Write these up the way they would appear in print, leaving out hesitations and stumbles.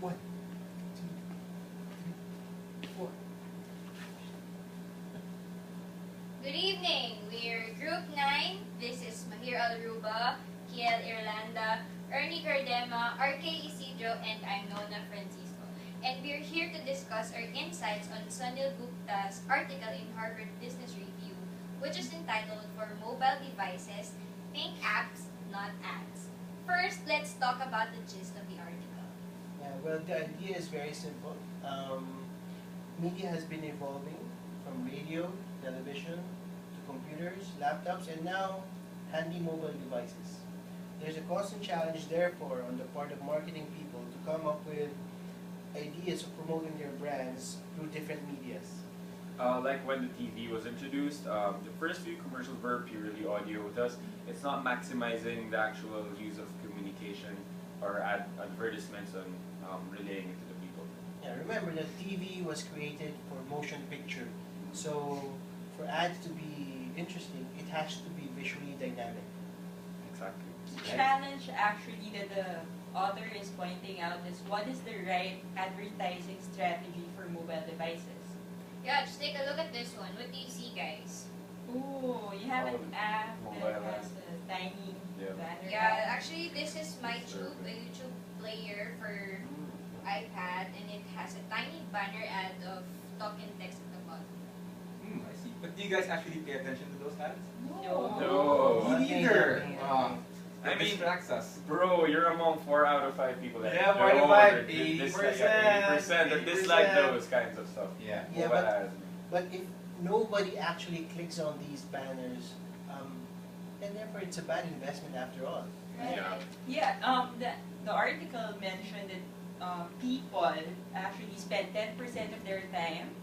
1, 2, 3, 4. Good evening. We're Group 9. This is Mahir Alruba, Kiel Irlanda, Ernie Cardema, RK Isidro, and I'm Nona Francisco. And we're here to discuss our insights on Sunil Gupta's article in Harvard Business Review, which is entitled For Mobile Devices, Think Apps, Not Ads. First, let's talk about the gist of the article. Yeah, well, the idea is very simple. Media has been evolving from radio, television, to computers, laptops, and now handy mobile devices. There's a constant challenge, therefore, on the part of marketing people to come up with ideas of promoting their brands through different medias. Like when the TV was introduced, the first few commercials were purely audio. Thus, it's not maximizing the actual use of communication or advertisements on relaying it to the people. Yeah, remember that TV was created for motion picture, so for ads to be interesting, it has to be visually dynamic. Exactly. The challenge actually that the author is pointing out is what is the right advertising strategy for mobile devices? Yeah, just take a look at this one. What do you see, guys? Ooh, you have an app mobile that app. has a tiny banner. Yeah, actually, this is MyTube, a YouTube player for iPad, and it has a tiny banner ad of talk and text at the bottom. I see. But do you guys actually pay attention to those ads? No. Me neither. I It mean, distracts us. Bro, you're among 4 out of 5 people that Yeah, 4 out of 5, dislike 80%, that dislike 80%. those kinds of stuff. Yeah. Yeah, Mobile but- ads. But if nobody actually clicks on these banners, and therefore it's a bad investment after all. Right? Yeah. Yeah, the article mentioned that people actually spend 10% of their time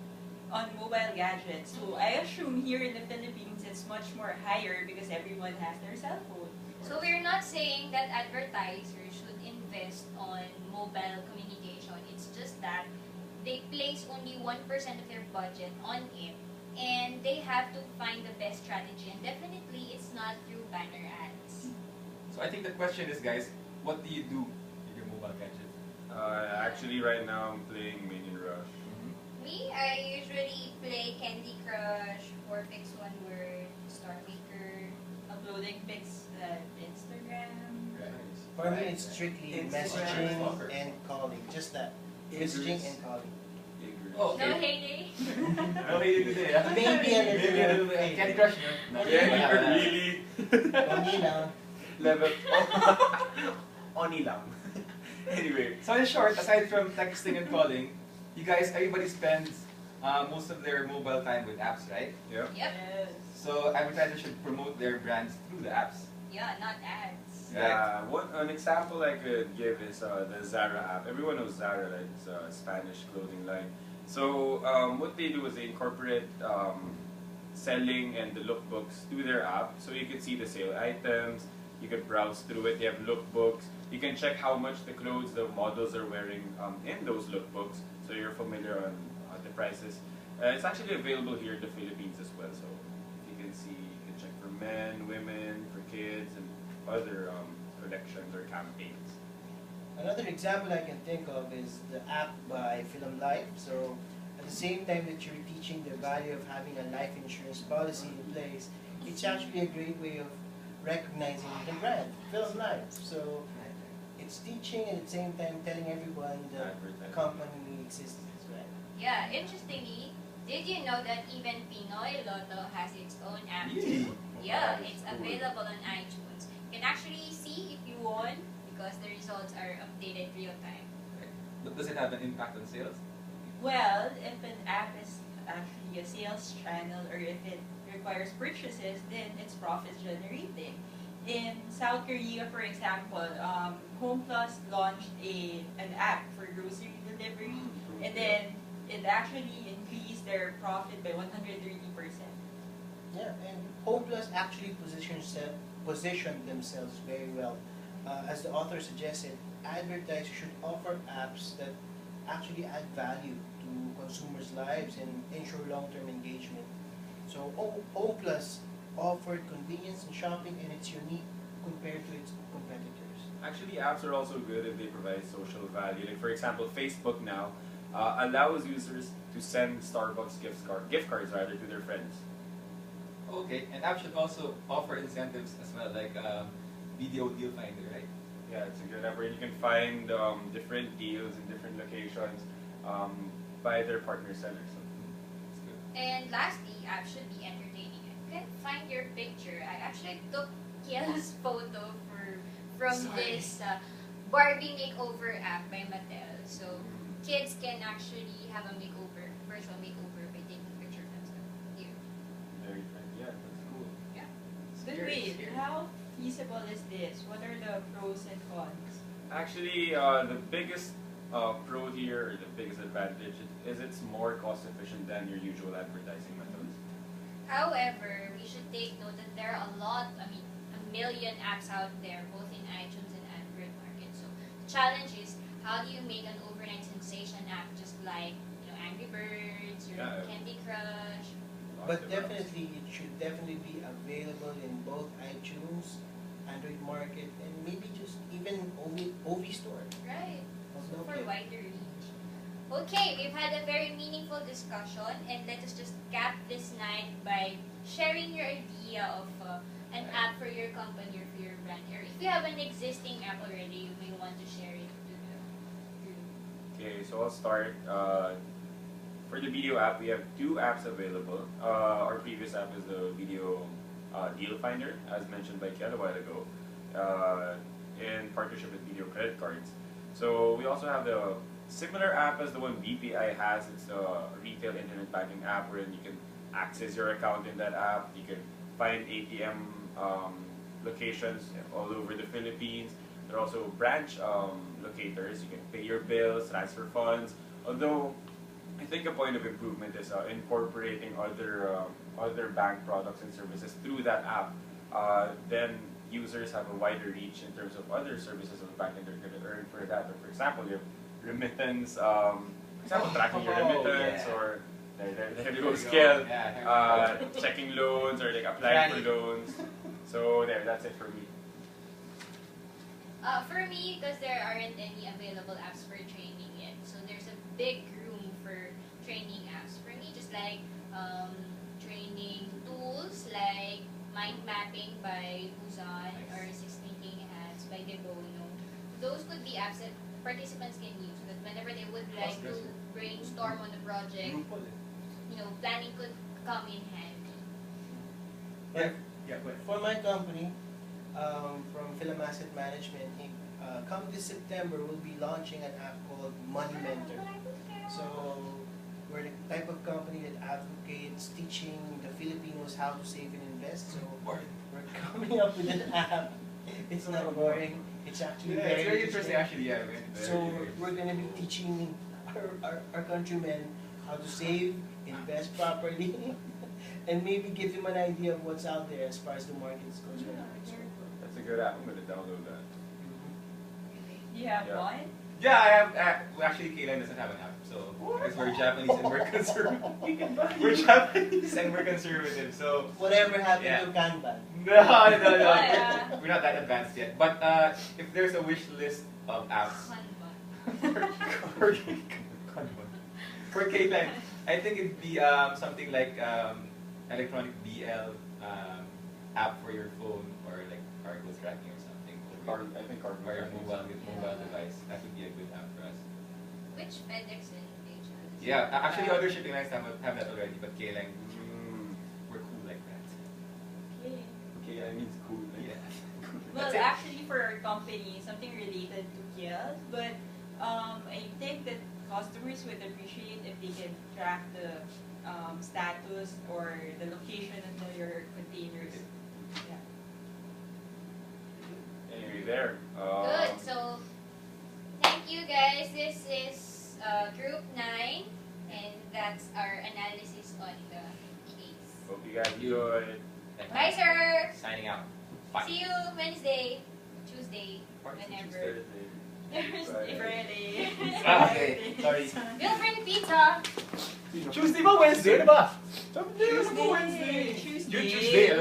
on mobile gadgets. So I assume here in the Philippines it's much more higher because everyone has their cell phone. So we're not saying that advertisers should invest on mobile communication. It's just that they place only 1% of their budget on it, and they have to find the best strategy. And definitely, it's not through banner ads. So I think the question is, guys, what do you do with your mobile gadget? Actually, right now I'm playing Minion Rush. Me, I usually play Candy Crush, Warpix One Word, Star Maker. Uploading pics at Instagram. For me, it's strictly Instagram messaging stalker. and calling. Just that. Messaging and calling. Oh, No okay. heyday. No, hey, today, ah. Maybe a little Maybe a little bit. bit. Candy Crush, no? Yeah, really? Only lang. Level. Oni lang. Anyway. So in short, aside from texting and calling, you guys, everybody spends most of their mobile time with apps, right? Yeah. Yep. Yes. So advertisers should promote their brands through the apps. Yeah, not ads. Yeah, an example I could give is the Zara app. Everyone knows Zara, right? It's a Spanish clothing line. So what they do is they incorporate selling and the lookbooks to their app, so you can see the sale items. You can browse through it. They have lookbooks. You can check how much the clothes the models are wearing in those lookbooks, so you're familiar on the prices. It's actually available here in the Philippines as well. So you can see, you can check for men, women, for kids, and other collections or campaigns. Another example I can think of is the app by Film Life. So at the same time that you're teaching the value of having a life insurance policy in place, it's actually a great way of recognizing the brand, Film Life. So it's teaching and at the same time telling everyone the Advertising. company exists as well. Yeah, interestingly, did you know that even Pinoy Lotto has its own app Really? too? Yeah, That is it's cool. available on iTunes. You can actually see if you won because the results are updated real time. But does it have an impact on sales? Well, if an app is actually a sales channel or if it requires purchases, then it's profit generating. In South Korea, for example, HomePlus launched an app for grocery delivery, and then it actually increased their profit by 130%. Yeah, and HomePlus actually positioned themselves very well. As the author suggested, advertisers should offer apps that actually add value to consumers' lives and ensure long-term engagement. So HomePlus offered convenience in shopping and it's unique compared to its competitors. Actually, apps are also good if they provide social value. Like for example, Facebook now allows users to send Starbucks gift cards rather to their friends. Okay, and app should also offer incentives as well, like video deal finder, right? Yeah, it's a good app where you can find different deals in different locations by their partner sellers. So, It's good. And lastly, app should be entertaining. I couldn't find your picture. I actually took Kiela's photo from Sorry. this Barbie makeover app by Mattel. So kids can actually have a makeover, virtual makeover by taking pictures themselves. Here. very friendly. Yeah, that's cool. But wait, how feasible is this? What are the pros and cons? Actually, the biggest pro here, or the biggest advantage, is it's more cost efficient than your usual advertising methods. However, we should take note that there are a million apps out there, both in iTunes and Android market. So the challenge is, how do you make an overnight sensation app just like Angry Birds or Yeah. Candy Crush? But definitely, it should definitely be available in both iTunes, Android Market, and maybe just even OV Store. Right. of So for Nokia. wider reach. Okay, we've had a very meaningful discussion, and let us just cap this night by sharing your idea of an app for your company or for your brand. Or if you have an existing app already, you may want to share it to the group. Okay, so I'll start. For the video app, we have two apps available. Our previous app is the video deal finder, as mentioned by Kiel a while ago, in partnership with Video Credit Cards. So we also have the similar app as the one BPI has. It's a retail internet banking app wherein you can access your account in that app. You can find ATM locations all over the Philippines. There are also branch locators. You can pay your bills, transfer funds. Although I think a point of improvement is incorporating other bank products and services through that app. Then users have a wider reach in terms of other services of the bank that they're going to earn for that. For example, you have remittance, for example, tracking your remittance, yeah. or there you go, There skill, you go. Yeah, checking loans or like applying for loans. So that's it for me. For me, because there aren't any available apps for training yet, so there's a big room for training apps. For me, just like training tools like mind mapping by Buzan or 16 Hats by Debono. Those could be apps that participants can use so that whenever they would like to brainstorm on a project, planning could come in handy. But Yeah, but for my company, from Film Asset Management Inc., come this September, we'll be launching an app called Money Mentor. So we're the type of company that advocates teaching the Filipinos how to save and invest. So we're coming up with an app. It's not boring. It's actually yeah, it's very interesting actually. Yeah, man. So we're gonna be teaching our countrymen how to save, invest properly, and maybe give them an idea of what's out there as far as the market is concerned. That's a good app. I'm going to download that. You have Yeah. one? Yeah, I have. Well, actually, Kaylan doesn't have an app, so because we're Japanese and we're conservative. We're Japanese and we're conservative, so Whatever happened Yeah. to Kanban? no. Yeah. We're not that advanced yet. But if there's a wish list of apps Kanban. for Kaylan, I think it'd be something like electronic BL app for your phone or like cargo tracking or something. I think our Or your mobile device. That would be a good app for us. Which FedEx and DHL? Yeah, actually other shipping lines have that already, but Kaylan, we're cool like that. Okay. Okay, I mean it's cool. Yeah. Well, That's it. actually, for our company, something related to Kiel, but I think that customers would appreciate if they can track the status or the location of your containers. Yeah. Anyway, there. Good. So, thank you guys. This is Group 9, and that's our analysis on the case. Hope you guys enjoyed. Bye, sir. Signing out. Bye. See you Wednesday, Tuesday, whenever. Thursday, Friday. Okay, sorry. We'll bring pizza. Tuesday ba? Wednesday? Ano ba? Tuesday. Tuesday.